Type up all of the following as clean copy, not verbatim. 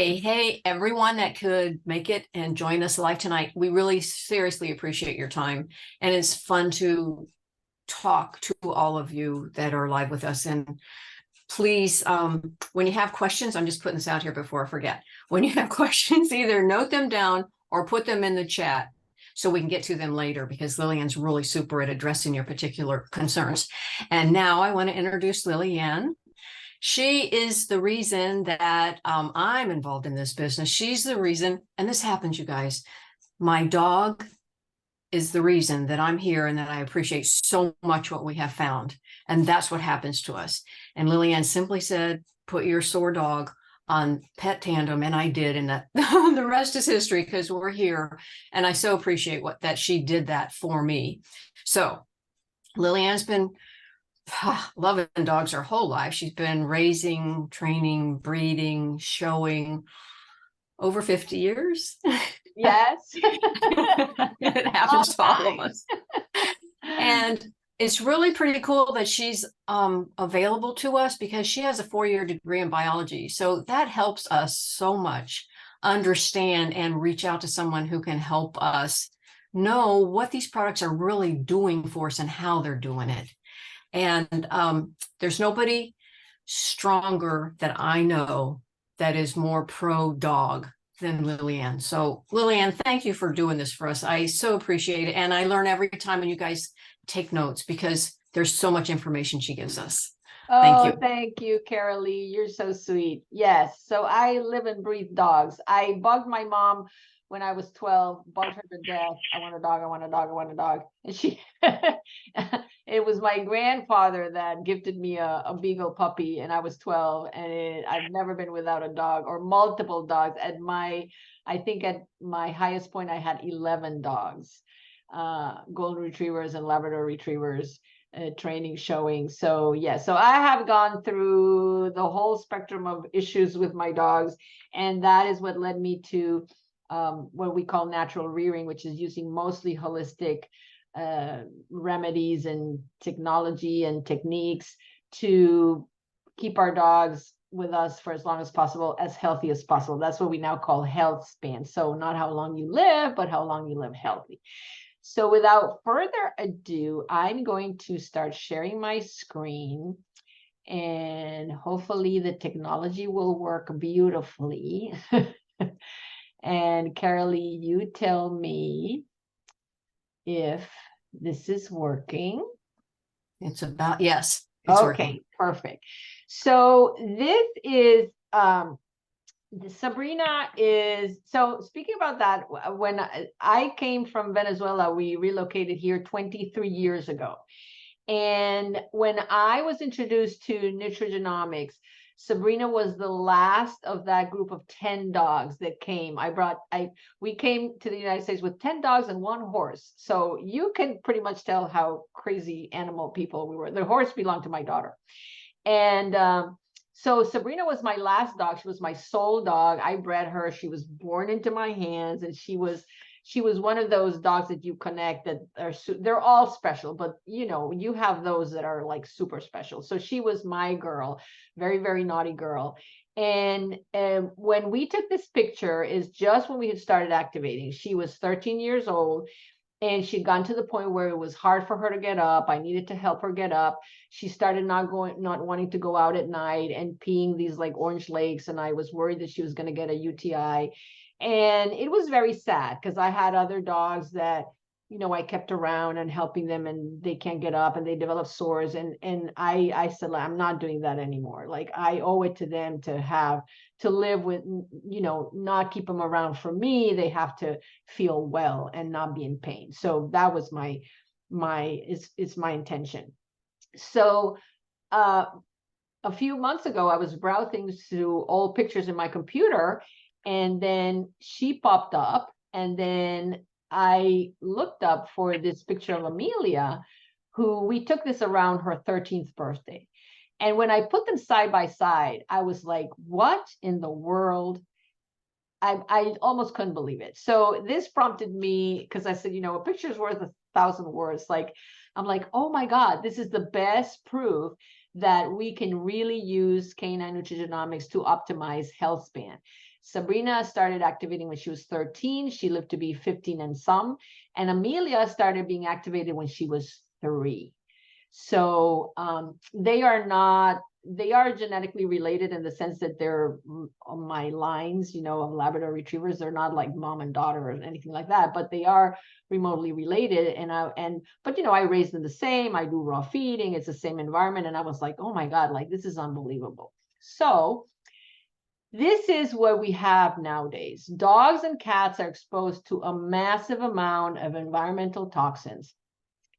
Hey, everyone that could make it and join us live tonight. We really seriously appreciate your time. And it's fun to talk to all of you that are live with us. And please, when you have questions, I'm just putting this out here before I forget. When you have questions, either note them down or put them in the chat so we can get to them later, because Lillian's really super at addressing your particular concerns. And now I want to introduce Lillian. She is the reason that I'm involved in this business. She's the reason, and this happens, you guys. My dog is the reason that I'm here and that I appreciate so much what we have found. And that's what happens to us. And Lillian simply said, put your sore dog on Pet Tandem, and I did, and that the rest is history because we're here. And I so appreciate that she did that for me. So Lillian's been loving dogs her whole life. She's been raising, training, breeding, showing over 50 years. Yes. It happens to all of us. And it's really pretty cool that she's available to us because she has a 4-year degree in biology. So that helps us so much understand and reach out to someone who can help us know what these products are really doing for us and how they're doing it. And there's nobody stronger that I know that is more pro dog than Lillian. So Lillian, thank you for doing this for us. I so appreciate it. And I learn every time when you guys take notes because there's so much information she gives us. Thank you, Carolee. You're so sweet. Yes. So I live and breathe dogs. I bugged my mom when I was 12, bugged her to death. I want a dog. I want a dog. I want a dog. And she, it was my grandfather that gifted me a beagle puppy, and I was 12, and I've never been without a dog or multiple dogs. I think at my highest point, I had 11 dogs, golden retrievers and Labrador retrievers. Training showing. So I have gone through the whole spectrum of issues with my dogs, and that is what led me to what we call natural rearing, which is using mostly holistic remedies and technology and techniques to keep our dogs with us for as long as possible, as healthy as possible. That's what we now call health span. So not how long you live, but how long you live healthy. So without further ado, I'm going to start sharing my screen, and hopefully the technology will work beautifully. And Carolee, you tell me if this is working. It's about, yes, it's working. Perfect. So this is Sabrina is, so speaking about that, when I came from Venezuela, we relocated here 23 years ago. And when I was introduced to Nutrigenomics, Sabrina was the last of that group of 10 dogs that came. We came to the United States with 10 dogs and 1 horse. So you can pretty much tell how crazy animal people we were. The horse belonged to my daughter. And so Sabrina was my last dog. She was my sole dog. I bred her. She was born into my hands, and she was one of those dogs that you connect that they're all special, but you have those that are like super special. So she was my girl, very, very naughty girl. And when we took this picture is just when we had started activating. She was 13 years old. And she'd gotten to the point where it was hard for her to get up. I needed to help her get up. She started not wanting to go out at night and peeing these like orange lakes. And I was worried that she was going to get a UTI. And it was very sad because I had other dogs that, I kept around and helping them, and they can't get up and they develop sores. And I said, I'm not doing that anymore. Like, I owe it to them to live with, not keep them around for me. They have to feel well and not be in pain. So that was it's my intention. So a few months ago, I was browsing through old pictures in my computer, and then she popped up, and then I looked up for this picture of Amelia, who we took this around her 13th birthday. And when I put them side by side, I was like, what in the world? I almost couldn't believe it. So this prompted me, because I said, a picture's worth 1,000 words. Like, I'm like, oh my God, this is the best proof that we can really use canine nutrigenomics to optimize health span. Sabrina started activating when she was 13. She lived to be 15 and some. And Amelia started being activated when she was 3. So they are genetically related in the sense that they're on my lines, of Labrador retrievers. They're not like mom and daughter or anything like that, but they are remotely related. But I raised them the same. I do raw feeding. It's the same environment. And I was like, oh my God, like this is unbelievable. So this is what we have nowadays. Dogs and cats are exposed to a massive amount of environmental toxins.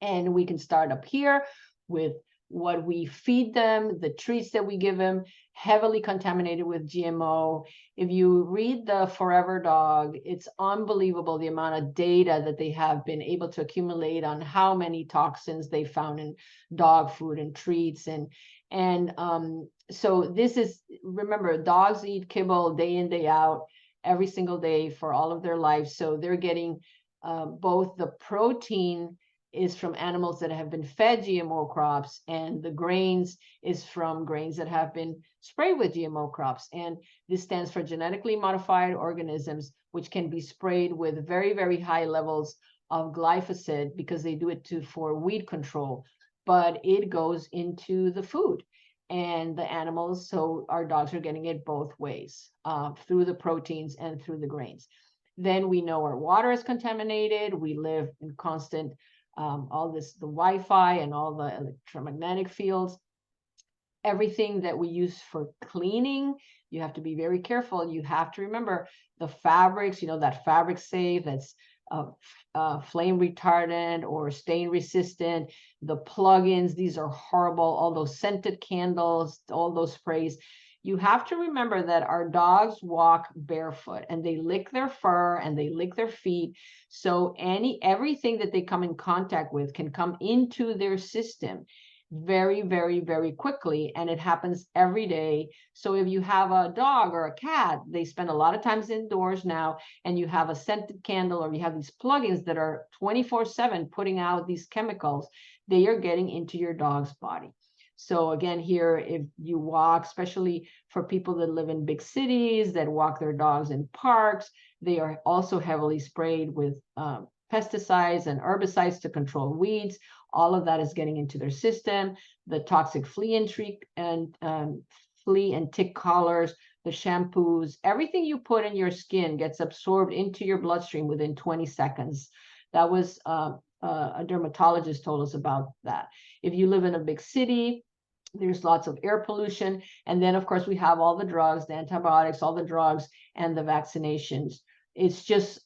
And we can start up here with what we feed them, the treats that we give them, heavily contaminated with GMO. If you read the Forever Dog, it's unbelievable the amount of data that they have been able to accumulate on how many toxins they found in dog food and treats. So this is, remember, dogs eat kibble day in, day out, every single day for all of their lives. So they're getting both the protein is from animals that have been fed GMO crops, and the grains is from grains that have been sprayed with GMO crops. And this stands for genetically modified organisms, which can be sprayed with very, very high levels of glyphosate because they do it for weed control, but it goes into the food and the animals. So our dogs are getting it both ways, through the proteins and through the grains. Then we know our water is contaminated. We live in constant the Wi-Fi and all the electromagnetic fields. Everything that we use for cleaning, you have to be very careful. You have to remember the fabrics, that fabric safe that's flame retardant or stain resistant, the plugins, these are horrible, all those scented candles, all those sprays. You have to remember that our dogs walk barefoot and they lick their fur and they lick their feet. So everything that they come in contact with can come into their system very, very, very quickly. And it happens every day. So if you have a dog or a cat, they spend a lot of times indoors now, and you have a scented candle or you have these plugins that are 24/7 putting out these chemicals, they are getting into your dog's body. So again, here, if you walk, especially for people that live in big cities, that walk their dogs in parks, they are also heavily sprayed with pesticides and herbicides to control weeds. All of that is getting into their system. The toxic flea and tick collars, the shampoos, everything you put in your skin gets absorbed into your bloodstream within 20 seconds. That was a dermatologist told us about that. If you live in a big city, there's lots of air pollution. And then, of course, we have all the drugs, the antibiotics, all the drugs, and the vaccinations. It's just,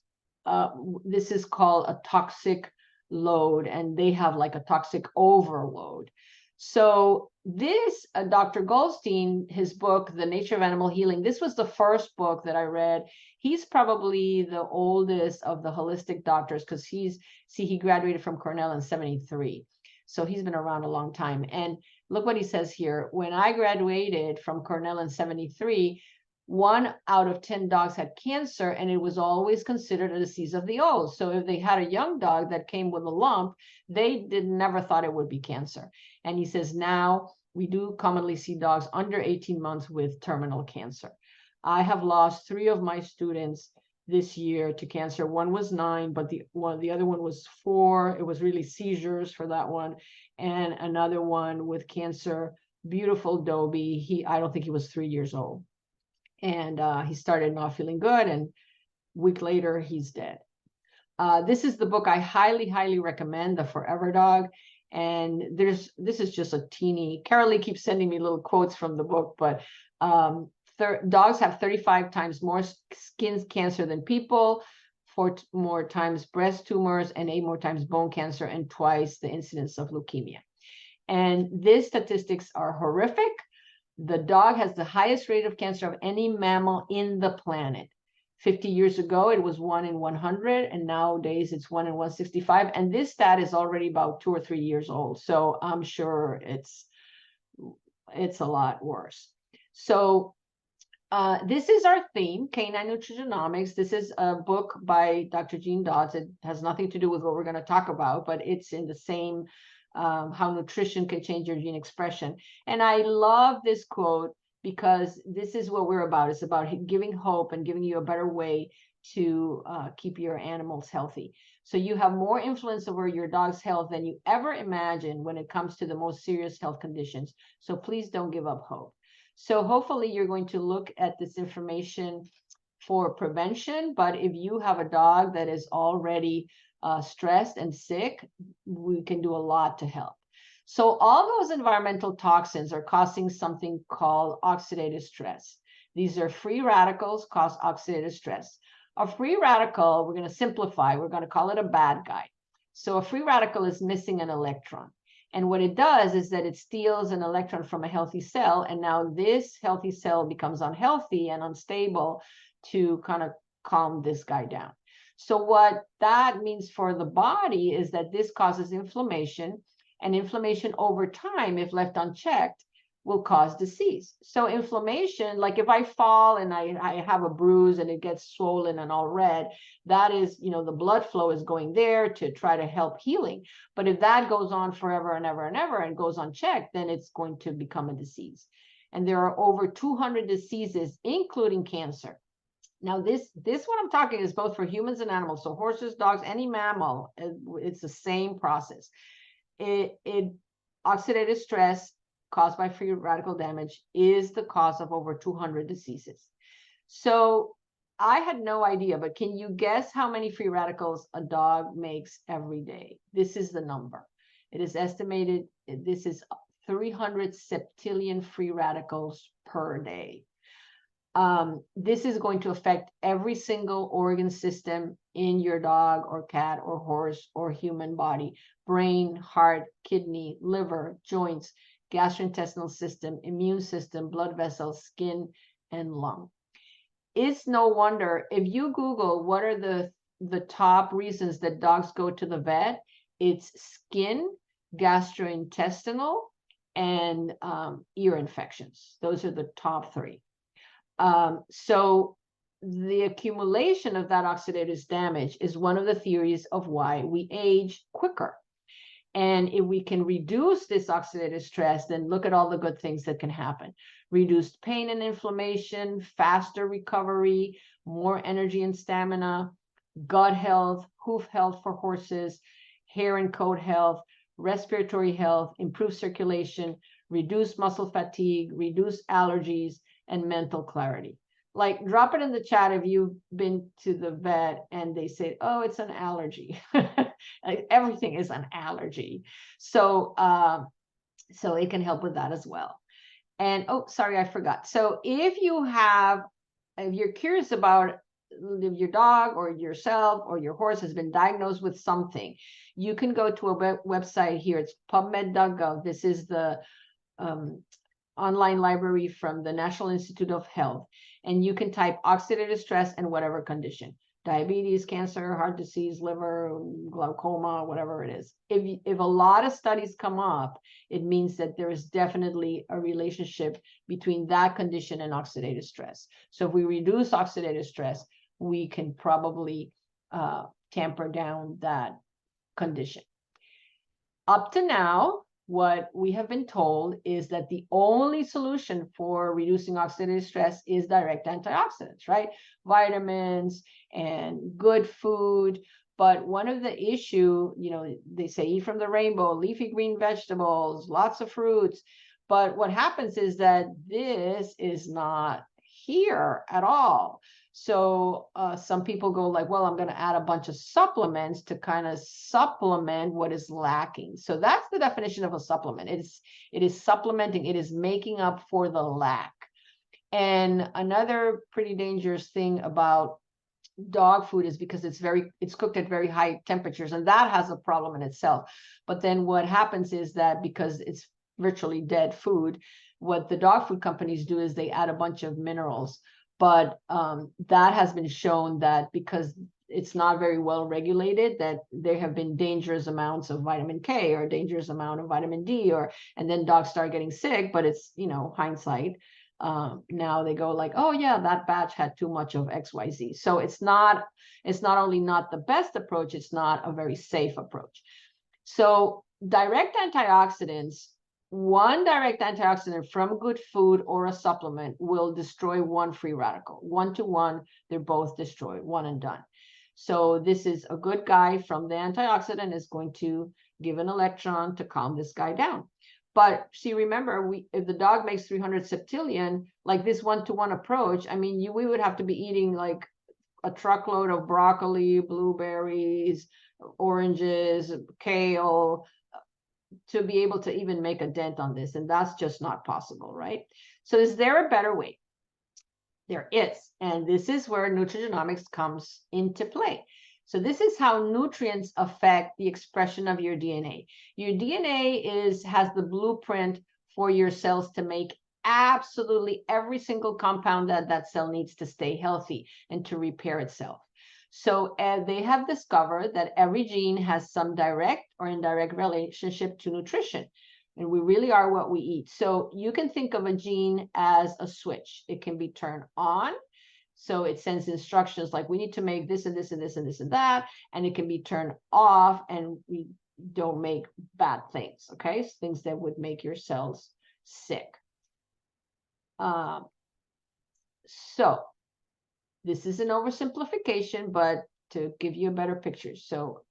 this is called a toxic load, and they have like a toxic overload. So this, Dr. Goldstein, his book, The Nature of Animal Healing, this was the first book that I read. He's probably the oldest of the holistic doctors because he graduated from Cornell in 1973. So he's been around a long time. And look what he says here. When I graduated from Cornell in 1973, 1 out of 10 dogs had cancer, and it was always considered a disease of the old. So if they had a young dog that came with a lump, they never thought it would be cancer. And he says now we do commonly see dogs under 18 months with terminal cancer. I have lost 3 of my students this year to cancer. One was 9, but the other one was 4. It was really seizures for that one. And another one with cancer, beautiful Dobie. I don't think he was 3 years old. And he started not feeling good, and a week later, he's dead. This is the book I highly, highly recommend, The Forever Dog. And this is just a teeny, Carolee keeps sending me little quotes from the book, but dogs have 35 times more skin cancer than people, 4 more times breast tumors, and 8 more times bone cancer, and twice the incidence of leukemia. And these statistics are horrific. The dog has the highest rate of cancer of any mammal in the planet. 50 years ago, it was 1 in 100, and nowadays it's 1 in 165. And this stat is already about 2 or 3 years old. So I'm sure it's a lot worse. So this is our theme, Canine Nutrigenomics. This is a book by Dr. Gene Dodds. It has nothing to do with what we're going to talk about, but it's in the same how nutrition can change your gene expression. And I love this quote because this is what we're about. It's about giving hope and giving you a better way to keep your animals healthy. So you have more influence over your dog's health than you ever imagined when it comes to the most serious health conditions. So please don't give up hope. So hopefully you're going to look at this information for prevention. But if you have a dog that is already stressed and sick, we can do a lot to help. So all those environmental toxins are causing something called oxidative stress. These are free radicals cause oxidative stress. A free radical, we're going to simplify, we're going to call it a bad guy. So a free radical is missing an electron. And what it does is that it steals an electron from a healthy cell. And now this healthy cell becomes unhealthy and unstable to kind of calm this guy down. So what that means for the body is that this causes inflammation, and inflammation over time, if left unchecked, will cause disease. So inflammation, like if I fall and I have a bruise and it gets swollen and all red, that is, the blood flow is going there to try to help healing. But if that goes on forever and ever and ever and goes unchecked, then it's going to become a disease. And there are over 200 diseases, including cancer. Now, this what I'm talking is both for humans and animals. So horses, dogs, any mammal, it's the same process. Oxidative stress caused by free radical damage is the cause of over 200 diseases. So I had no idea, but can you guess how many free radicals a dog makes every day? This is the number. It is estimated, this is 300 septillion free radicals per day. This is going to affect every single organ system in your dog or cat or horse or human body: brain, heart, kidney, liver, joints, gastrointestinal system, immune system, blood vessels, skin, and lung. It's no wonder if you Google what are the top reasons that dogs go to the vet, it's skin, gastrointestinal, and ear infections. Those are the top three. So the accumulation of that oxidative damage is one of the theories of why we age quicker. And if we can reduce this oxidative stress, then look at all the good things that can happen. Reduced pain and inflammation, faster recovery, more energy and stamina, gut health, hoof health for horses, hair and coat health, respiratory health, improved circulation, reduced muscle fatigue, reduced allergies, and mental clarity. Like, drop it in the chat if you've been to the vet and they say, oh, it's an allergy. Like, everything is an allergy. So it can help with that as well. And oh, sorry, I forgot. So if you're curious about if your dog or yourself or your horse has been diagnosed with something, you can go to a website here. It's pubmed.gov. This is the online library from the National Institute of Health. And you can type oxidative stress and whatever condition: diabetes, cancer, heart disease, liver, glaucoma, whatever it is. If a lot of studies come up, it means that there is definitely a relationship between that condition and oxidative stress. So if we reduce oxidative stress, we can probably tamper down that condition. Up to now, what we have been told is that the only solution for reducing oxidative stress is direct antioxidants, right? Vitamins and good food. But one of the issue, they say eat from the rainbow, leafy green vegetables, lots of fruits. But what happens is that this is not here at all. So some people go like, well, I'm going to add a bunch of supplements to kind of supplement what is lacking. So that's the definition of a supplement. It is supplementing. It is making up for the lack. And another pretty dangerous thing about dog food is because it's cooked at very high temperatures, and that has a problem in itself. But then what happens is that because it's virtually dead food, what the dog food companies do is they add a bunch of minerals. But that has been shown that because it's not very well regulated, that there have been dangerous amounts of vitamin K or dangerous amount of vitamin D, and then dogs start getting sick. But it's, hindsight. Now they go like, oh yeah, that batch had too much of XYZ. So it's not only not the best approach, it's not a very safe approach. So direct antioxidants, one direct antioxidant from good food or a supplement will destroy one free radical. 1 to 1, they're both destroyed, one and done. So this is a good guy from the antioxidant is going to give an electron to calm this guy down. But see, remember, if the dog makes 300 septillion, like this 1-to-1 approach, I mean, we would have to be eating like a truckload of broccoli, blueberries, oranges, kale, to be able to even make a dent on this. And that's just not possible, right? So is there a better way? There is. And this is where nutrigenomics comes into play. So this is how nutrients affect the expression of your DNA. Your DNA has the blueprint for your cells to make absolutely every single compound that cell needs to stay healthy and to repair itself. So they have discovered that every gene has some direct or indirect relationship to nutrition. And we really are what we eat. So you can think of a gene as a switch. It can be turned on. So it sends instructions like we need to make this and this and this and this and that. And it can be turned off and we don't make bad things, okay? Things that would make your cells sick. So this is an oversimplification, but to give you a better picture. So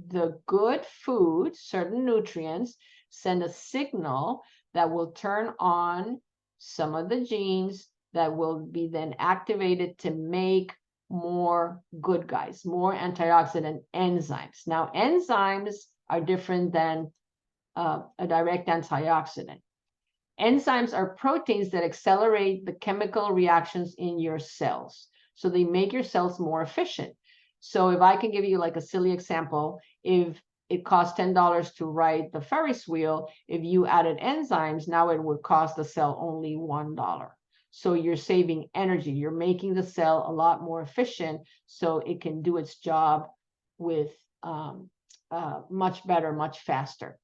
the good food, certain nutrients, send a signal that will turn on some of the genes that will be then activated to make more good guys, more antioxidant enzymes. Now, enzymes are different than a direct antioxidant. Enzymes are proteins that accelerate the chemical reactions in your cells. So they make your cells more efficient. So if I can give you like a silly example, if it costs $10 to ride the Ferris wheel, if you added enzymes, now it would cost the cell only $1. So you're saving energy. You're making the cell a lot more efficient so it can do its job with much better, much faster.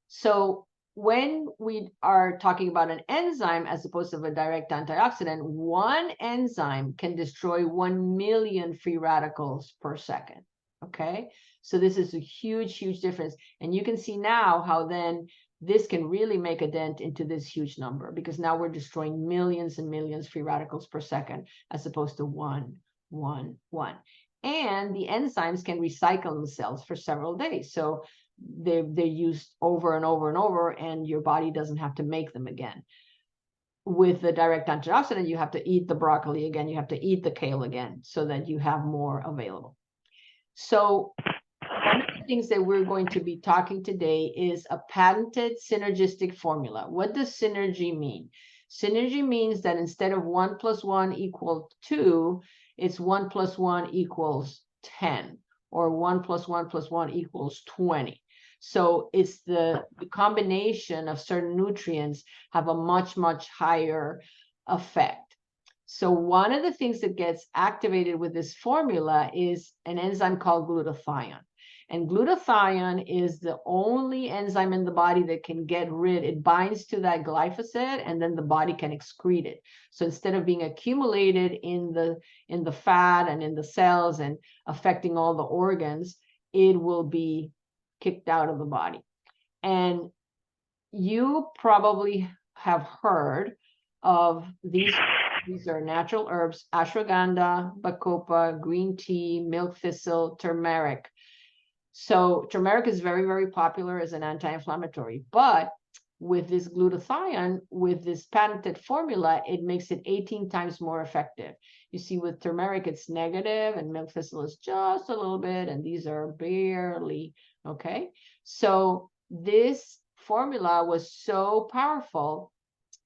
So when we are talking about an enzyme as opposed to a direct antioxidant, one enzyme can destroy 1 million free radicals per second. Okay, so this is a huge, huge difference. And you can see now how then this can really make a dent into this huge number, because now we're destroying millions and millions free radicals per second as opposed to 1, 1, 1. And the enzymes can recycle themselves for several days. So they're used over and over and over, and your body doesn't have to make them again. With the direct antioxidant, you have to eat the broccoli again, you have to eat the kale again, so that you have more available. So one of the things that we're going to be talking today is a patented synergistic formula. What does synergy mean? Synergy means that instead of 1 + 1 = 2, it's 1 + 1 = 10, or 1 + 1 + 1 = 20. So it's the combination of certain nutrients have a much, much higher effect. So one of the things that gets activated with this formula is an enzyme called glutathione. And glutathione is the only enzyme in the body that can get rid, it binds to that glyphosate, and then the body can excrete it. So instead of being accumulated in the fat and in the cells and affecting all the organs, it will be kicked out of the body. And you probably have heard of these are natural herbs: ashwagandha, bacopa, green tea, milk thistle, turmeric. So turmeric is very, very popular as an anti-inflammatory, but with this glutathione, with this patented formula, it makes it 18 times more effective. You see, with turmeric, it's negative, and milk thistle is just a little bit, and these are barely, okay? So this formula was so powerful,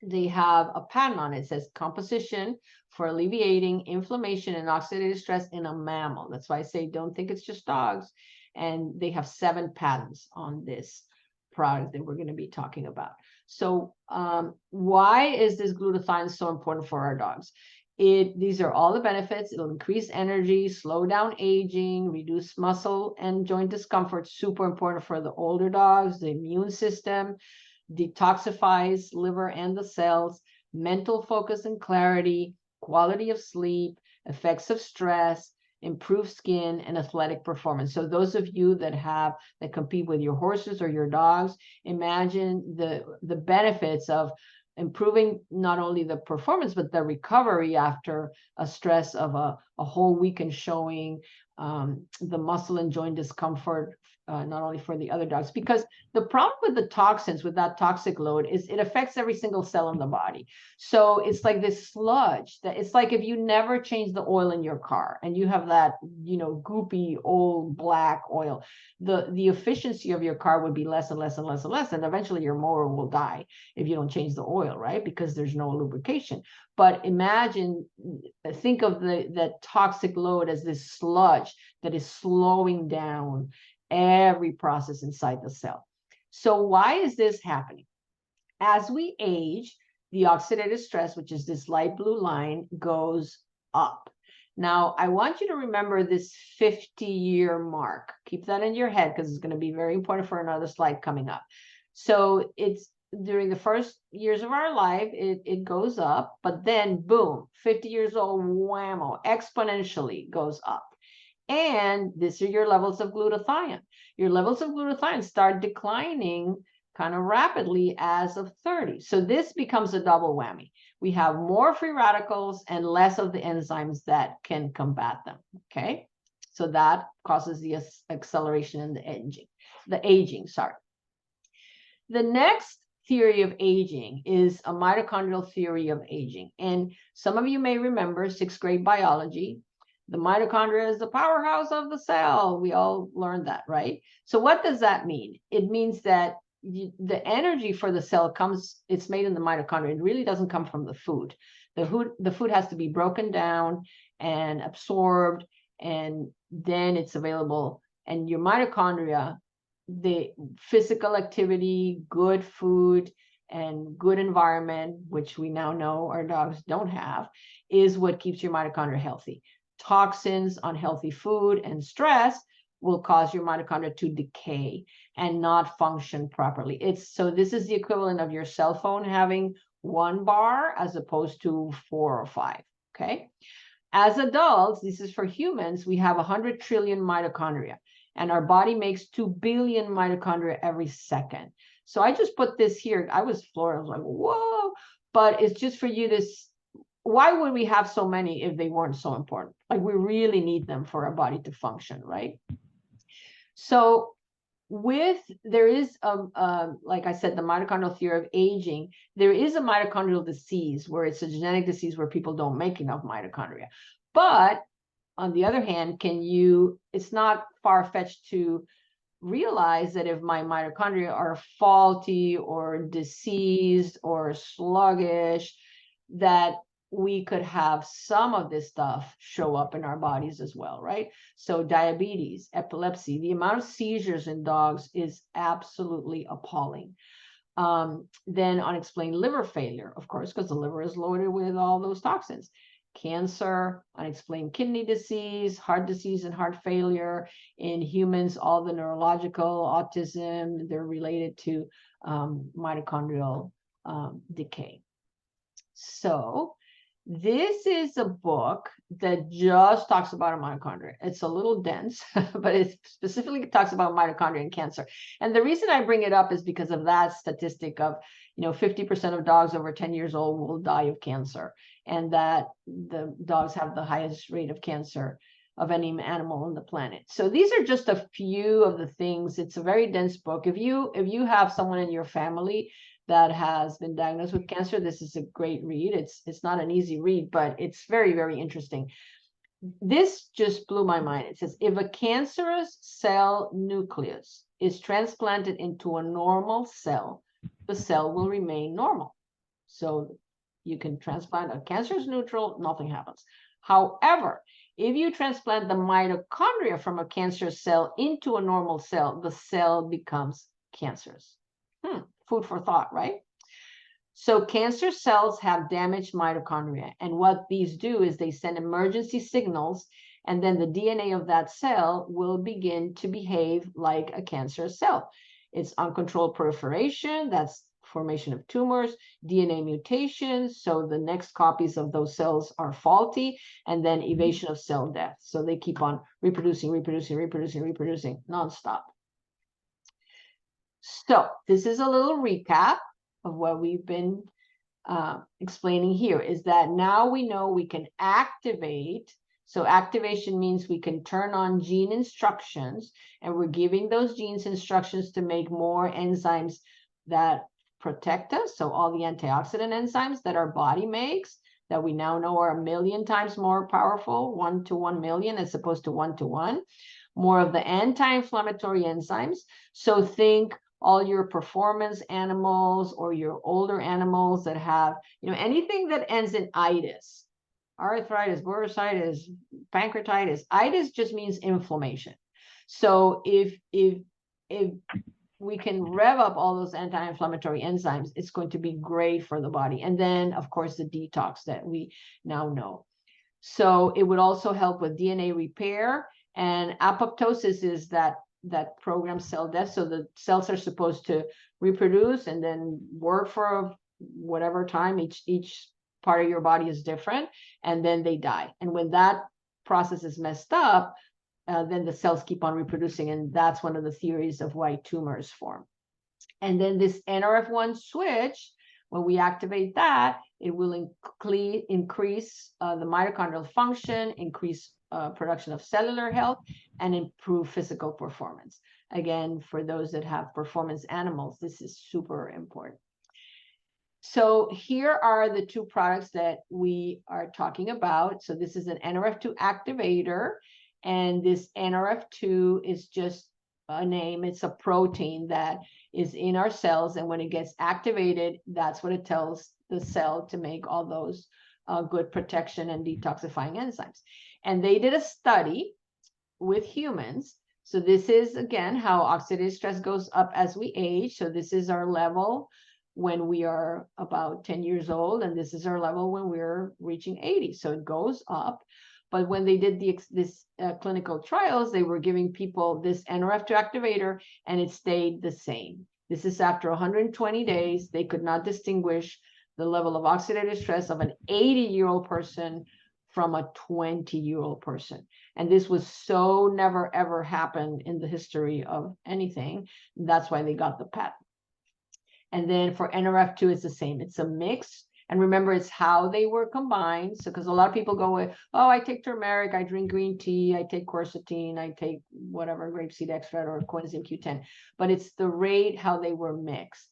they have a patent on it. It says composition for alleviating inflammation and oxidative stress in a mammal. That's why I say don't think it's just dogs. And they have 7 patents on this product that we're going to be talking about. So why is this glutathione so important for our dogs? These are all the benefits. It'll increase energy, slow down aging, reduce muscle and joint discomfort. Super important for the older dogs, the immune system, detoxifies liver and the cells, mental focus and clarity, quality of sleep, effects of stress, improved skin, and athletic performance. So those of you that compete with your horses or your dogs, imagine the benefits of improving not only the performance, but the recovery after a stress of a whole weekend showing, the muscle and joint discomfort, not only for the other dogs, because the problem with the toxins, with that toxic load, is it affects every single cell in the body. So it's like this sludge that it's like if you never change the oil in your car and you have that, goopy old black oil, the efficiency of your car would be less and less and less and less. And eventually your motor will die if you don't change the oil, right? Because there's no lubrication. But imagine, think of that toxic load as this sludge that is slowing down every process inside the cell. So why is this happening? As we age, the oxidative stress, which is this light blue line, goes up. Now, I want you to remember this 50-year mark. Keep that in your head because it's going to be very important for another slide coming up. So it's during the first years of our life, it goes up, but then boom, 50 years old, whammo, exponentially goes up. And these are your levels of glutathione. Your levels of glutathione start declining kind of rapidly as of 30. So this becomes a double whammy. We have more free radicals and less of the enzymes that can combat them, okay? So that causes the acceleration in the aging. The next theory of aging is a mitochondrial theory of aging. And some of you may remember 6th grade biology. The mitochondria is the powerhouse of the cell. We all learned that, right? So what does that mean? It means that the energy for the cell it's made in the mitochondria. It really doesn't come from the food. The food has to be broken down and absorbed, and then it's available. And your mitochondria, the physical activity, good food, and good environment, which we now know our dogs don't have, is what keeps your mitochondria healthy. Toxins, unhealthy food, and stress will cause your mitochondria to decay and not function properly. So this is the equivalent of your cell phone having 1 bar as opposed to 4 or 5, okay? As adults, this is for humans, we have 100 trillion mitochondria, and our body makes 2 billion mitochondria every second. So I just put this here. I was floored. I was like, whoa, but it's just for you to why would we have so many if they weren't so important? Like, we really need them for our body to function, right? So there is, like I said, the mitochondrial theory of aging. There is a mitochondrial disease where it's a genetic disease where people don't make enough mitochondria. But on the other hand, it's not far-fetched to realize that if my mitochondria are faulty or diseased or sluggish, that we could have some of this stuff show up in our bodies as well, right? So diabetes, epilepsy, the amount of seizures in dogs is absolutely appalling. Then unexplained liver failure, of course, because the liver is loaded with all those toxins. Cancer, unexplained kidney disease, heart disease and heart failure. In humans, all the neurological, autism, they're related to mitochondrial decay. So this is a book that just talks about mitochondria. It's a little dense, but it specifically talks about mitochondria and cancer. And the reason I bring it up is because of that statistic of, 50% of dogs over 10 years old will die of cancer, and that the dogs have the highest rate of cancer of any animal on the planet. So these are just a few of the things. It's a very dense book. If you have someone in your family that has been diagnosed with cancer, this is a great read. It's not an easy read, but it's very, very interesting. This just blew my mind. It says, if a cancerous cell nucleus is transplanted into a normal cell, the cell will remain normal. So you can transplant a cancerous neutral, nothing happens. However, if you transplant the mitochondria from a cancerous cell into a normal cell, the cell becomes cancerous. Food for thought, right? So cancer cells have damaged mitochondria. And what these do is they send emergency signals, and then the DNA of that cell will begin to behave like a cancerous cell. It's uncontrolled proliferation. That's formation of tumors, DNA mutations, so the next copies of those cells are faulty, and then evasion of cell death. So they keep on reproducing nonstop. So this is a little recap of what we've been explaining here, is that now we know we can activate. So activation means we can turn on gene instructions, and we're giving those genes instructions to make more enzymes that protect us. So all the antioxidant enzymes that our body makes, that we now know are 1 million times more powerful, 1 to 1 million as opposed to 1 to 1. More of the anti-inflammatory enzymes. So think all your performance animals or your older animals that have, anything that ends in itis, arthritis, bursitis, pancreatitis. Itis just means inflammation. So if we can rev up all those anti-inflammatory enzymes, it's going to be great for the body. And then, of course, the detox that we now know. So it would also help with DNA repair, and apoptosis is that program cell death. So the cells are supposed to reproduce and then work for whatever time. Each part of your body is different, and then they die. And when that process is messed up, then the cells keep on reproducing, and that's one of the theories of why tumors form. And then this NRF1 switch, when we activate that, it will increase the mitochondrial function, increase production of cellular health, and improve physical performance. Again, for those that have performance animals, this is super important. So here are the two products that we are talking about. So this is an NRF2 activator, and this NRF2 is just a name. It's a protein that is in our cells, and when it gets activated, that's what it tells the cell to make all those good protection and detoxifying enzymes. And they did a study with humans. So this is, again, how oxidative stress goes up as we age. So this is our level when we are about 10 years old, and this is our level when we're reaching 80. So it goes up. But when they did this clinical trials, they were giving people this NRF2 activator, and it stayed the same. This is after 120 days. They could not distinguish the level of oxidative stress of an 80-year-old person from a 20-year-old person. And this was so never, ever happened in the history of anything. That's why they got the patent. And then for NRF2, it's the same. It's a mix. And remember, it's how they were combined. So, because a lot of people go with, oh, I take turmeric, I drink green tea, I take quercetin, I take whatever, grapeseed extract or coenzyme Q10. But it's the rate, how they were mixed.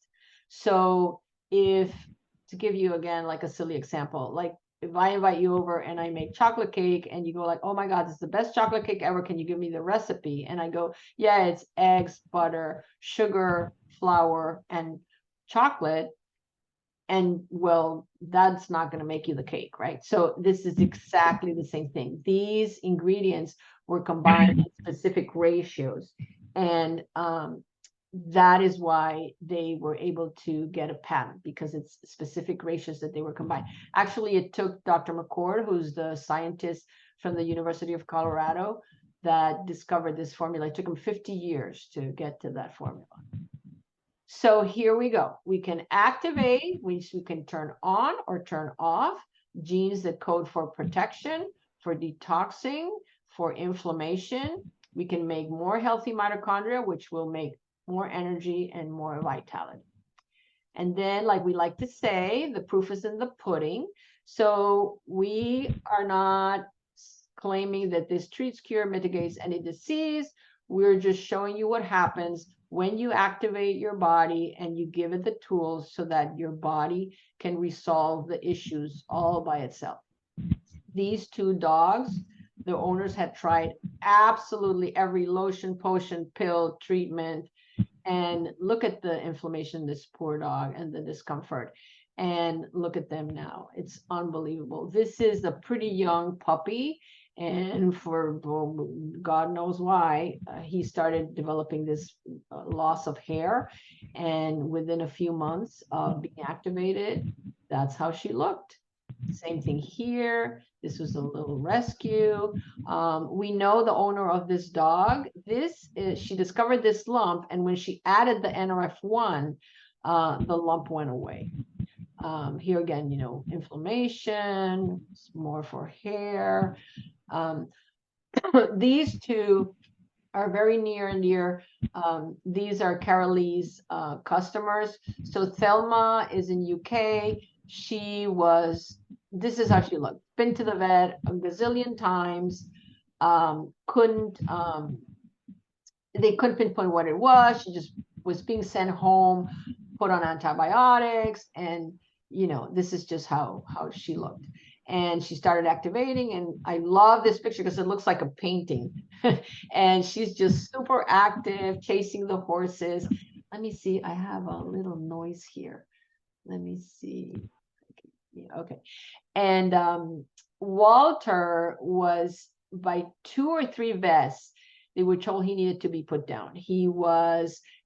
So to give you, again, like a silly example, like if I invite you over and I make chocolate cake and you go like, oh my God, this is the best chocolate cake ever. Can you give me the recipe? And I go, yeah, it's eggs, butter, sugar, flour, and chocolate. And well, that's not going to make you the cake, right? So this is exactly the same thing. These ingredients were combined in specific ratios. And that is why they were able to get a patent, because it's specific ratios that they were combined. Actually, it took Dr. McCord, who's the scientist from the University of Colorado that discovered this formula. It took him 50 years to get to that formula. So here we go. We can activate, we can turn on or turn off genes that code for protection, for detoxing, for inflammation. We can make more healthy mitochondria, which will make more energy and more vitality. And then, like we like to say, the proof is in the pudding. So we are not claiming that this treats, cure, mitigates any disease. We're just showing you what happens when you activate your body and you give it the tools so that your body can resolve the issues all by itself. These two dogs, the owners had tried absolutely every lotion, potion, pill, treatment, and look at the inflammation in this poor dog and the discomfort. And look at them now. It's unbelievable. This is a pretty young puppy. And for God knows why, he started developing this loss of hair. And within a few months of being activated, that's how she looked. Same thing here. This was a little rescue. We know the owner of this dog. She discovered this lump. And when she added the NRF1, the lump went away. Here again, you know, inflammation, it's more for hair. These two are very near and dear. These are Carolee's customers. So Thelma is in UK. She was, this is how she looked. Been to the vet a gazillion times. They couldn't pinpoint what it was. She just was being sent home, put on antibiotics, and you know, this is just how she looked. And she started activating, and I love this picture because it looks like a painting. And she's just super active, chasing the horses. Let me see, I have a little noise here. Let me see. Yeah, okay. And Walter was, by 2 or 3 vets, they were told he needed to be put down. He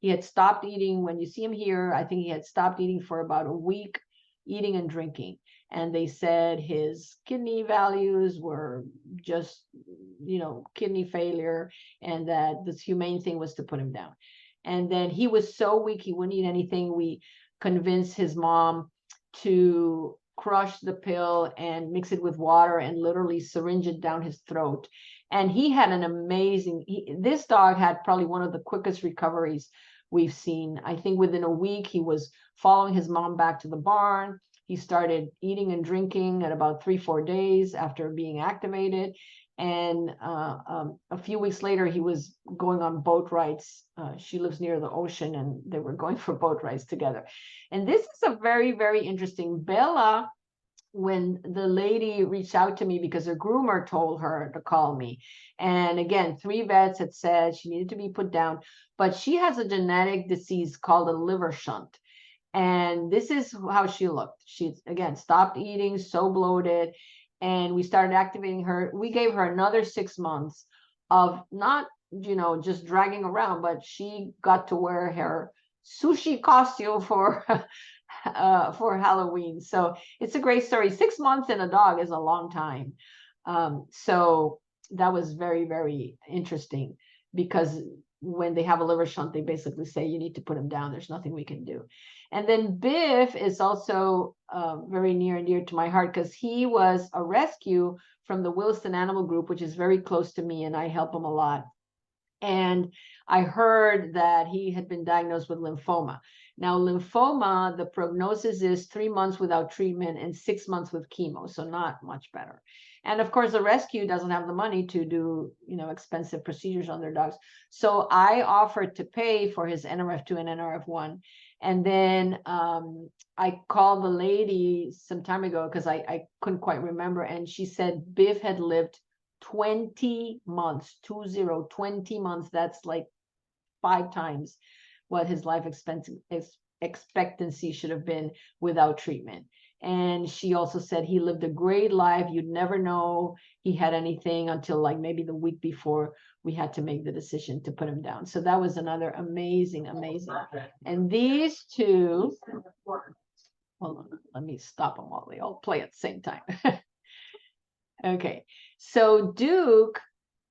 had stopped eating. When you see him here, I think he had stopped eating for about a week, eating and drinking. And they said his kidney values were just, you know, kidney failure, and that this humane thing was to put him down. And then he was so weak, he wouldn't eat anything. We convinced his mom to crush the pill and mix it with water and literally syringe it down his throat. And he had an amazing, this dog had probably one of the quickest recoveries we've seen. I think within a week, he was following his mom back to the barn. He started eating and drinking at about 3-4 days after being activated. And a few weeks later, he was going on boat rides. She lives near the ocean, and they were going for boat rides together. And this is a very, very interesting. Bella, when the lady reached out to me because her groomer told her to call me. And again, 3 vets had said she needed to be put down, but she has a genetic disease called a liver shunt. And this is how she looked. She, again, stopped eating, so bloated. And we started activating her. We gave her another 6 months of not, you know, just dragging around, but she got to wear her sushi costume for Halloween. So it's a great story. 6 months in a dog is a long time. So that was very, very interesting, because when they have a liver shunt, they basically say you need to put him down. There's nothing we can do. And then Biff is also very near and dear to my heart, because he was a rescue from the Williston Animal Group, which is very close to me, and I help him a lot. And I heard that he had been diagnosed with lymphoma. Now, lymphoma, the prognosis is 3 months without treatment and 6 months with chemo, so not much better. And of course, the rescue doesn't have the money to do, you know, expensive procedures on their dogs. So I offered to pay for his NRF2 and NRF1. And then I called the lady some time ago because I couldn't quite remember. And she said Biff had lived 20 months, 20 months. That's like 5 times what his life expectancy should have been without treatment. And she also said he lived a great life. You'd never know he had anything until like maybe the week before we had to make the decision to put him down. So that was another amazing. And these two, hold on, let me stop them while they all play at the same time. Okay, so Duke,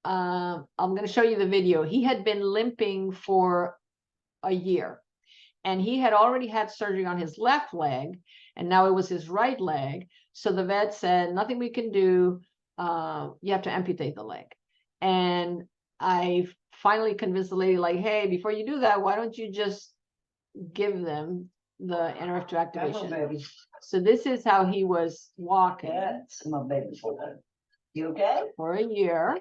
I'm going to show you the video. He had been limping for a year, and he had already had surgery on his left leg, and now it was his right leg. So the vet said, nothing we can do. You have to amputate the leg. And I finally convinced the lady, like, hey, before you do that, why don't you just give them the NRF2 activation? So this is how he was walking. That's my baby for that. You okay? For a year.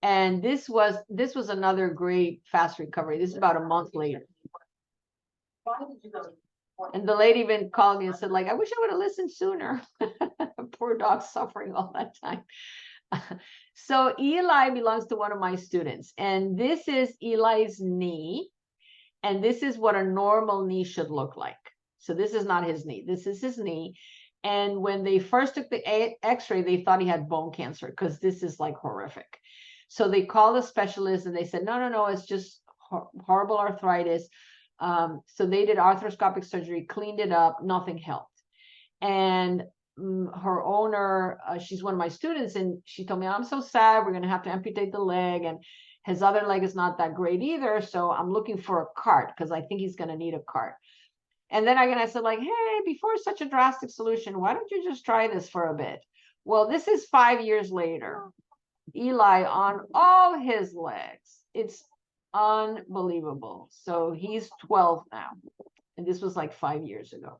And this was another great fast recovery. This is about a month later. And the lady even called me and said, like, I wish I would have listened sooner. Poor dog suffering all that time. So Eli belongs to one of my students, and this is Eli's knee. And this is what a normal knee should look like. So this is not his knee. This is his knee. And when they first took the x-ray, they thought he had bone cancer, because this is like horrific. So they called a specialist and they said, no, it's just horrible arthritis. So they did arthroscopic surgery, cleaned it up, nothing helped. And her owner, she's one of my students, and she told me, I'm so sad, we're going to have to amputate the leg, and his other leg is not that great either, so I'm looking for a cart because I think he's going to need a cart. And then I said like, hey, before such a drastic solution, why don't you just try this for a bit? Well, this is 5 years later. Eli on all his legs. It's unbelievable. So he's 12 now. And this was like 5 years ago.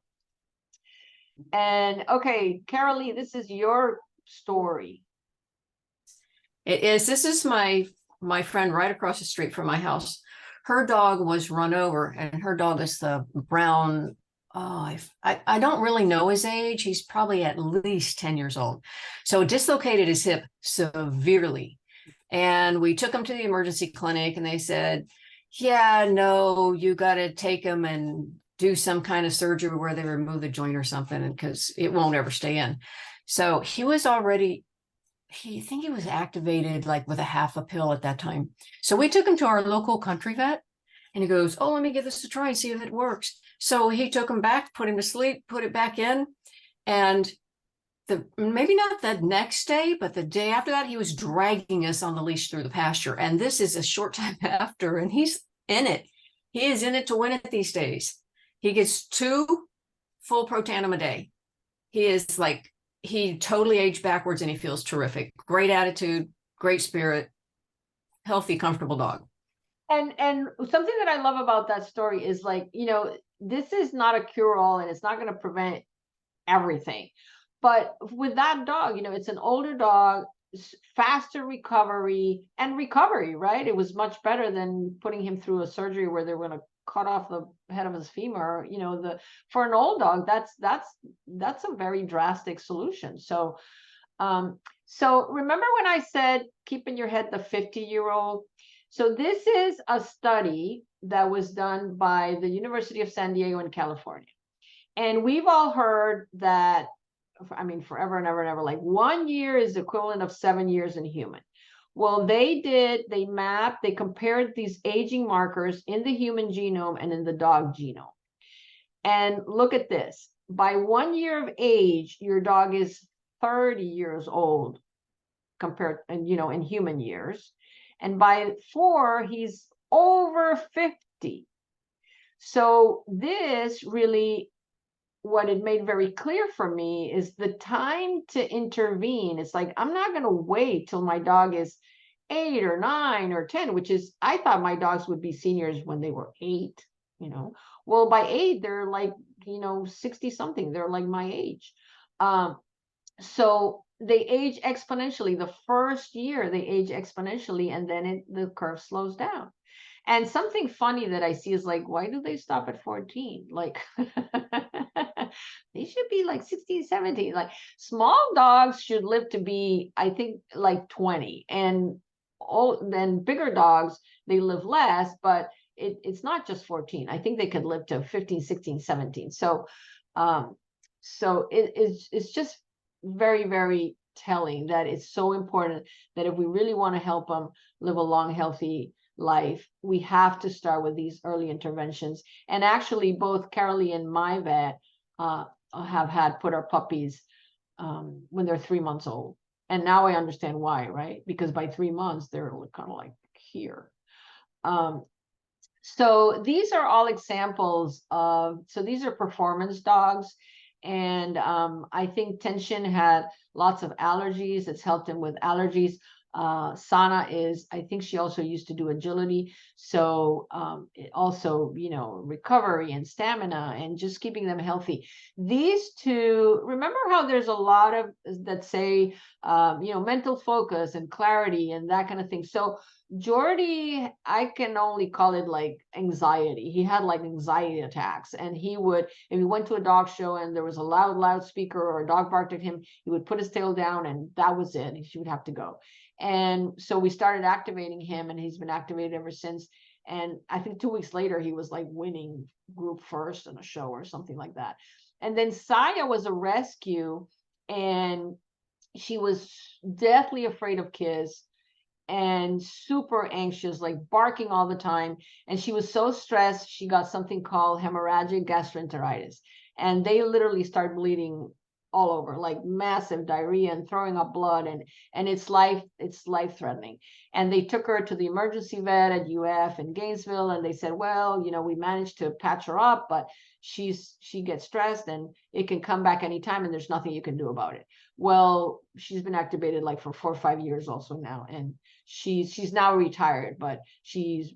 And okay, Carolee, this is your story. It is. This is my friend right across the street from my house. Her dog was run over, and her dog is the brown. Oh, I don't really know his age. He's probably at least 10 years old. So dislocated his hip severely. And we took him to the emergency clinic, and they said, yeah, no, you got to take him and do some kind of surgery where they remove the joint or something, because it won't ever stay in. So he was already, I think he was activated like with a half a pill at that time. So we took him to our local country vet, and he goes, oh, let me give this a try and see if it works. So he took him back, put him to sleep, put it back in. And maybe not the next day, but the day after that, he was dragging us on the leash through the pasture. And this is a short time after, and he's in it. He is in it to win it these days. He gets 2 full protanum a day. He is like, he totally aged backwards, and he feels terrific. Great attitude, great spirit, healthy, comfortable dog. And something that I love about that story is like, this is not a cure-all, and it's not going to prevent everything. But with that dog, it's an older dog, faster recovery, right? It was much better than putting him through a surgery where they're going to cut off the head of his femur. For an old dog, that's a very drastic solution. So remember when I said keep in your head the 50-year-old? So this is a study that was done by the University of San Diego in California. And we've all heard that, forever and ever and ever, like 1 year is the equivalent of 7 years in human. Well, they compared these aging markers in the human genome and in the dog genome. And look at this. By 1 year of age, your dog is 30 years old compared, and in human years. And by 4, he's over 50. So this really, what it made very clear for me is the time to intervene. It's like, I'm not going to wait till my dog is 8 or 9 or 10, which is, I thought my dogs would be seniors when they were 8, Well, by 8, they're like, 60 something. They're like my age. So they age exponentially. The first year they age exponentially, and then the curve slows down. And something funny that I see is like, why do they stop at 14? Like, they should be like 16, 17. Like, small dogs should live to be, I think, like 20. And then bigger dogs, they live less, but it's not just 14. I think they could live to 15, 16, 17. So it's just very, very telling that it's so important that if we really want to help them live a long, healthy life, we have to start with these early interventions. And actually, both Carolee and my vet have had put our puppies when they're 3 months old. And now I understand why, right? Because by 3 months, they're kind of like here. So these are all examples so these are performance dogs. And I think Tension had lots of allergies. It's helped him with allergies. Sana I think she also used to do agility. So it also, recovery and stamina and just keeping them healthy. These two, remember how there's a lot of that say, mental focus and clarity and that kind of thing. So Jordy, I can only call it like anxiety. He had like anxiety attacks, and he would, if he went to a dog show and there was a loud loudspeaker or a dog barked at him, he would put his tail down and that was it. He would have to go. And so we started activating him, and he's been activated ever since. And I think 2 weeks later, he was like winning group first in a show or something like that. And then Saya was a rescue, and she was deathly afraid of kids and super anxious, like barking all the time. And she was so stressed, she got something called hemorrhagic gastroenteritis. And they literally start bleeding all over, like massive diarrhea and throwing up blood, and it's life threatening. And they took her to the emergency vet at UF in Gainesville, and they said, well, you know, we managed to patch her up, but she gets stressed and it can come back anytime, and there's nothing you can do about it. Well, she's been activated like for 4 or 5 years also now, and she's now retired, but she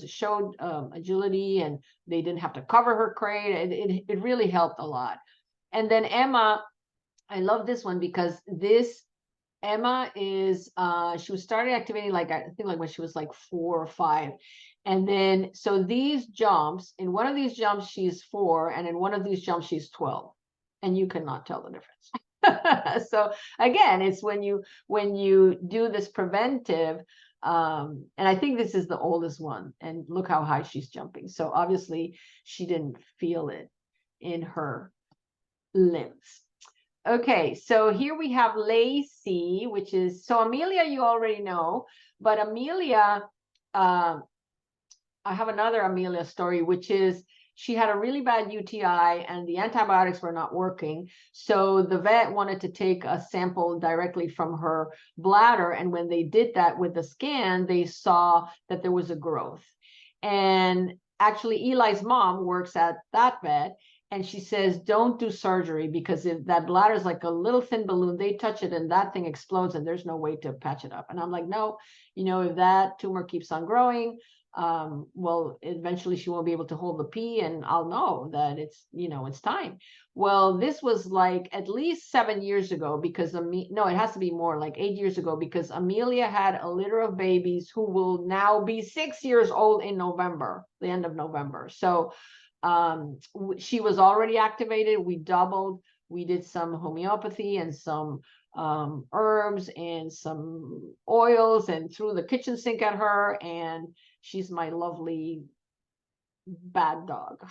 showed agility, and they didn't have to cover her crate. It really helped a lot. And then Emma, I love this one because Emma is she was started activating like I think like when she was like 4 or 5. And then so these jumps, in one of these jumps she's 4, and in one of these jumps she's 12, and you cannot tell the difference. So again, it's when you do this preventive, and I think this is the oldest one, and look how high she's jumping. So obviously she didn't feel it in her limbs. Okay, so here we have Lacey, which is, so Amelia you already know, but Amelia, I have another Amelia story, which is she had a really bad UTI and the antibiotics were not working. So the vet wanted to take a sample directly from her bladder. And when they did that with the scan, they saw that there was a growth. And actually Eli's mom works at that vet. And she says, don't do surgery, because if that bladder is like a little thin balloon, they touch it and that thing explodes and there's no way to patch it up. And I'm like, no, you know, if that tumor keeps on growing, well, eventually she won't be able to hold the pee, and I'll know that it's, you know, it's time. Well, this was like at least 7 years ago, because no, it has to be more, like 8 years ago, because Amelia had a litter of babies who will now be 6 years old in November, the end of November. So she was already activated. We doubled. We did some homeopathy and some herbs and some oils, and threw the kitchen sink at her, and she's my lovely bad dog,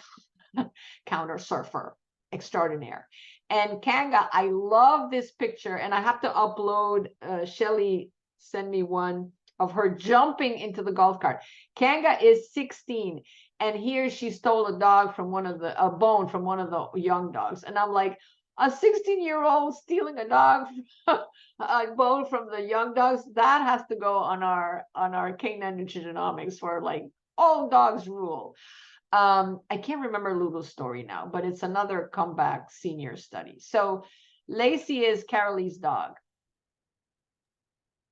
counter surfer extraordinaire. And Kanga, I love this picture, and I have to upload, Shelly send me one of her jumping into the golf cart. Kanga is 16, and here she stole a dog from a bone from one of the young dogs. And I'm like, a 16-year-old stealing a dog, a bone from the young dogs, that has to go on our Canine Nutrigenomics for like all dogs rule. I can't remember Lulu's story now, but it's another comeback senior study. So Lacey is Carolee's dog.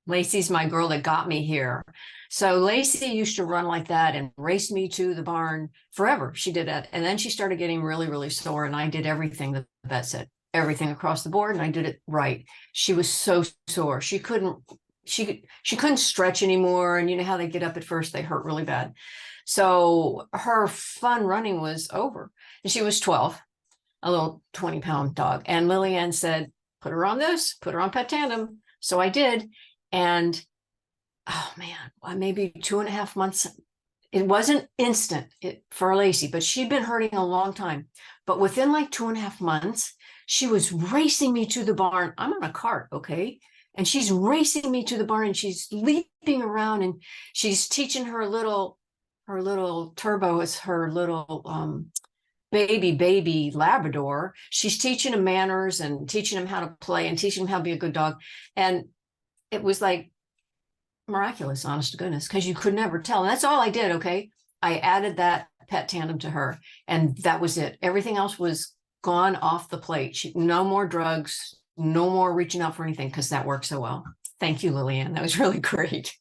Lacey's my girl that got me here. So Lacey used to run like that and race me to the barn forever. She did that. And then she started getting really, really sore. And I did everything the vet said, everything across the board. And I did it right. She was so sore. She couldn't stretch anymore. And you know how they get up at first, they hurt really bad. So her fun running was over. And she was 12, a little 20-pound dog. And Lillian said, put her on this, put her on Pet Tandem. So I did. And oh man, maybe 2.5 months. It wasn't instant for Lacey, but she'd been hurting a long time. But within like 2.5 months, she was racing me to the barn. I'm on a cart, okay? And she's racing me to the barn, and she's leaping around, and she's teaching her little Turbo is her little baby Labrador. She's teaching him manners and teaching him how to play and teaching him how to be a good dog. And it was like miraculous, honest to goodness, because you could never tell. And that's all I did, okay? I added that Pet Tandem to her, and that was it. Everything else was gone off the plate. No more drugs, no more reaching out for anything, because that worked so well. Thank you, Lillian. That was really great.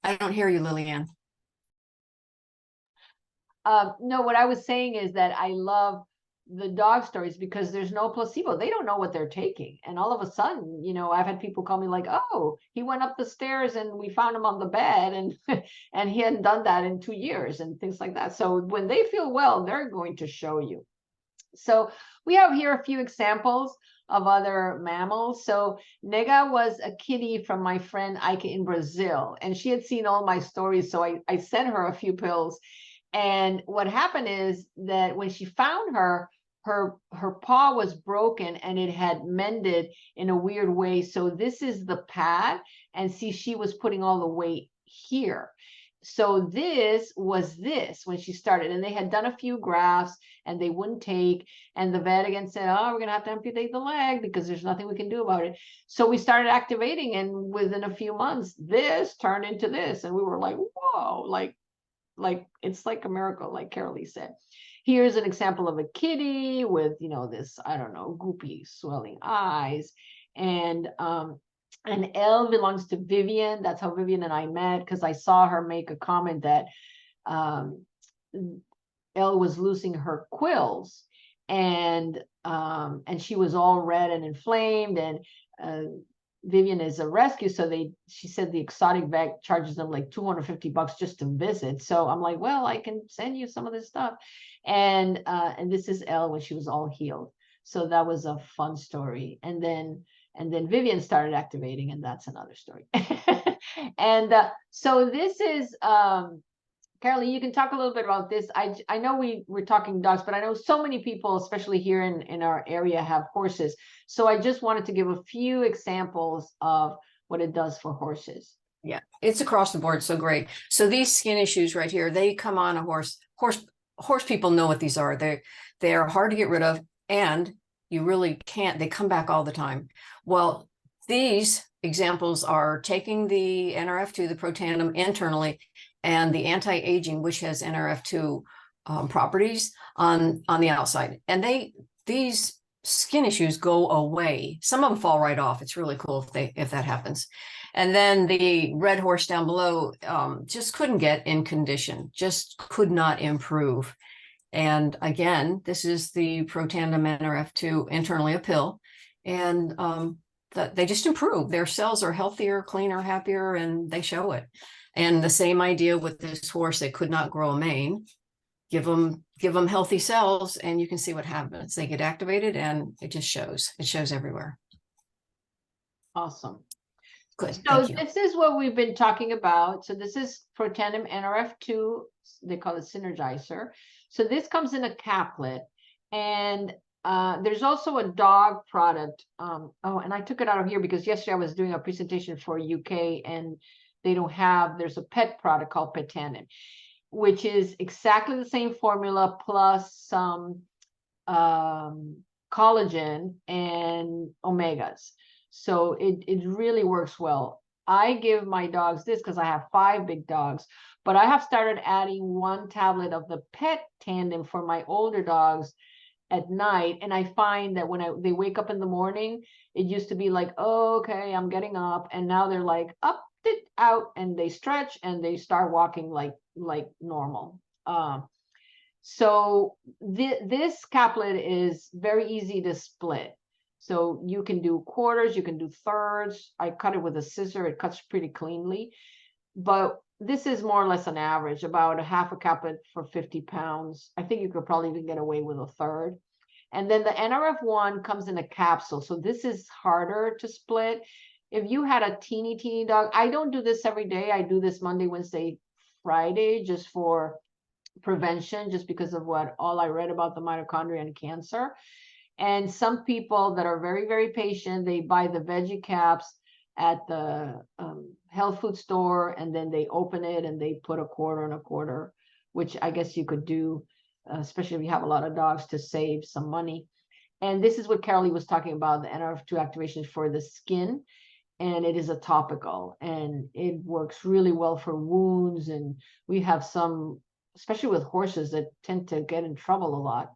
I don't hear you, Lillian. No, what I was saying is that I love the dog stories because there's no placebo. They don't know what they're taking. And all of a sudden, you know, I've had people call me like, oh, he went up the stairs and we found him on the bed, and and he hadn't done that in 2 years and things like that. So when they feel well, they're going to show you. So we have here a few examples of other mammals. So Nega was a kitty from my friend Ike in Brazil, and she had seen all my stories. So I sent her a few pills. And what happened is that when she found her paw was broken and it had mended in a weird way. So this is the pad, and see, she was putting all the weight here. so this was this when she started, and they had done a few grafts and they wouldn't take, and the vet again said, oh, we're gonna have to amputate the leg because there's nothing we can do about it. So we started activating, and within a few months this turned into this, and we were like, whoa, like it's like a miracle, like Carolee said. Here's an example of a kitty with, you know, this, I don't know, goopy swelling eyes. And Elle belongs to Vivian. That's how Vivian and I met, because I saw her make a comment that Elle was losing her quills, and she was all red and inflamed, and Vivian is a rescue, so she said the exotic vet charges them like $250 just to visit. So I'm like, well, I can send you some of this stuff. And this is Elle when she was all healed. So that was a fun story. And then Vivian started activating, and that's another story. And so this is Carolee, you can talk a little bit about this. I know we're talking dogs, but I know so many people, especially here in our area, have horses. So I just wanted to give a few examples of what it does for horses. Yeah, it's across the board. So great. So these skin issues right here, they come on a horse. Horse people know what these are. They are hard to get rid of, and you really can't. They come back all the time. Well, these examples are taking the NRF2, the Protandim internally, and the anti-aging, which has NRF2 properties on the outside. And these skin issues go away. Some of them fall right off. It's really cool if that happens. And then the red horse down below just couldn't get in condition, just could not improve. And again, this is the Protandim NRF2 internally a pill, and they just improve. Their cells are healthier, cleaner, happier, and they show it. And the same idea with this horse that could not grow a mane. Give them healthy cells, and you can see what happens. They get activated, and it just shows. It shows everywhere. Awesome. Good. So this is what we've been talking about. So this is Protandim NRF2. They call it Synergizer. So this comes in a caplet, and there's also a dog product. Oh, and I took it out of here because yesterday I was doing a presentation for UK, and there's a pet product called Protandim, which is exactly the same formula plus some collagen and omegas. So it really works well. I give my dogs this because I have 5 big dogs, but I have started adding 1 tablet of the pet tandem for my older dogs at night. And I find that when they wake up in the morning, it used to be like, oh, okay, I'm getting up. And now they're like up, out, and they stretch and they start walking like normal. So this caplet is very easy to split. So you can do quarters, you can do thirds. I cut it with a scissor, it cuts pretty cleanly. But this is more or less an average, about a half a caplet for 50 pounds. I think you could probably even get away with a third. And then the NRF1 comes in a capsule. So this is harder to split. If you had a teeny dog, I don't do this every day. I do this Monday, Wednesday, Friday, just for prevention, just because of all I read about the mitochondria and cancer. And some people that are very, very patient, they buy the veggie caps at the health food store, and then they open it and they put a quarter and a quarter, which I guess you could do, especially if you have a lot of dogs, to save some money. And this is what Carolee was talking about, the NRF2 activation for the skin. And it is a topical, and it works really well for wounds. And we have some, especially with horses, that tend to get in trouble a lot.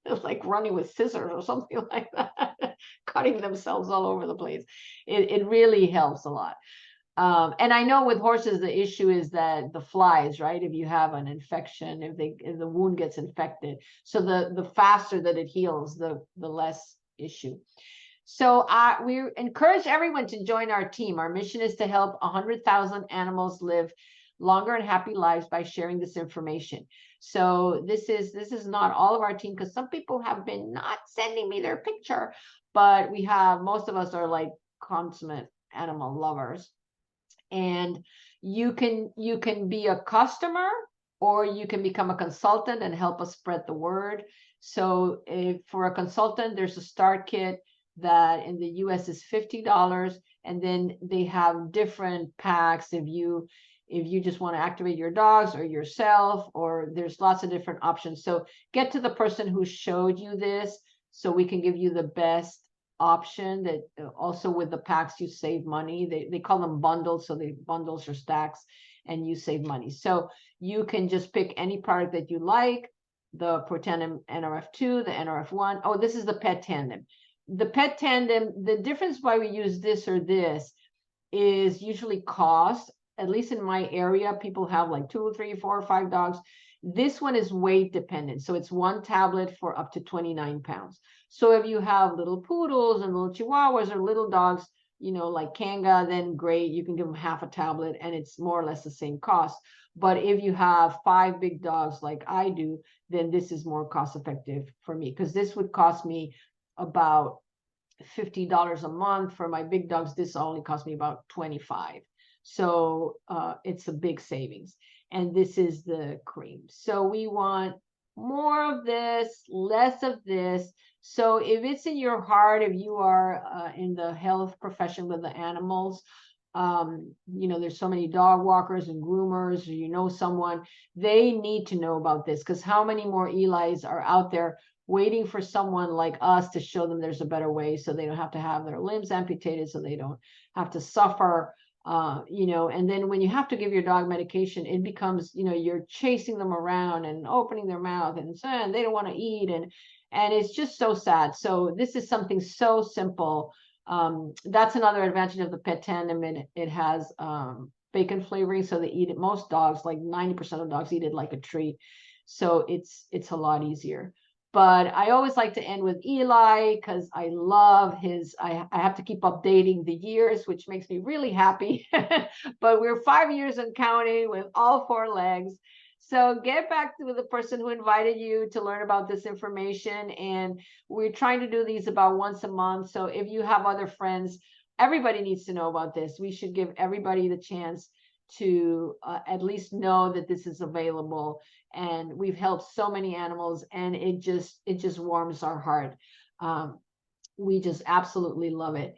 It's like running with scissors or something like that, cutting themselves all over the place. It really helps a lot. And I know with horses, the issue is that the flies, right? If you have an infection, if the wound gets infected, so the faster that it heals, the less issue. So we encourage everyone to join our team. Our mission is to help 100,000 animals live longer and happy lives by sharing this information. So this is not all of our team, because some people have been not sending me their picture, but most of us are like consummate animal lovers. And you can be a customer, or you can become a consultant and help us spread the word. So for a consultant, there's a start kit that in the US is $50, and then they have different packs. if you just want to activate your dogs or yourself, or there's lots of different options. So get to the person who showed you this so we can give you the best option. That also with the packs, you save money. They call them bundles. So the bundles are stacks and you save money. So you can just pick any product that you like, the Pro Tandem NRF2, the NRF1. Oh, this is the Pet Tandem. The Pet Tandem, the difference why we use this or this is usually cost. At least in my area, people have like 2, 3, 4, 5 dogs. This one is weight dependent. So it's one tablet for up to 29 pounds. So if you have little poodles and little chihuahuas or little dogs, you know, like Kanga, then great, you can give them half a tablet and it's more or less the same cost. But if you have 5 big dogs like I do, then this is more cost effective for me, because this would cost me about $50 a month. For my big dogs, this only cost me about 25. So it's a big savings. And this is the cream. So we want more of this, less of this. So if it's in your heart, if you are in the health profession with the animals, you know, there's so many dog walkers and groomers, or you know someone, they need to know about this, because how many more Elis are out there waiting for someone like us to show them there's a better way, so they don't have to have their limbs amputated, so they don't have to suffer, you know. And then when you have to give your dog medication, it becomes, you know, you're chasing them around and opening their mouth and saying they don't want to eat, and it's just so sad. So this is something so simple. That's another advantage of the Pet Tandem. It has bacon flavoring, so they eat it. Most dogs, like 90% of dogs, eat it like a treat. So it's a lot easier. But I always like to end with Eli, because I love his, I have to keep updating the years, which makes me really happy. But we're 5 years and counting with all 4 legs. So get back to the person who invited you to learn about this information. And we're trying to do these about once a month. So if you have other friends, everybody needs to know about this. We should give everybody the chance to at least know that this is available. And we've helped so many animals, and it just warms our heart. We just absolutely love it.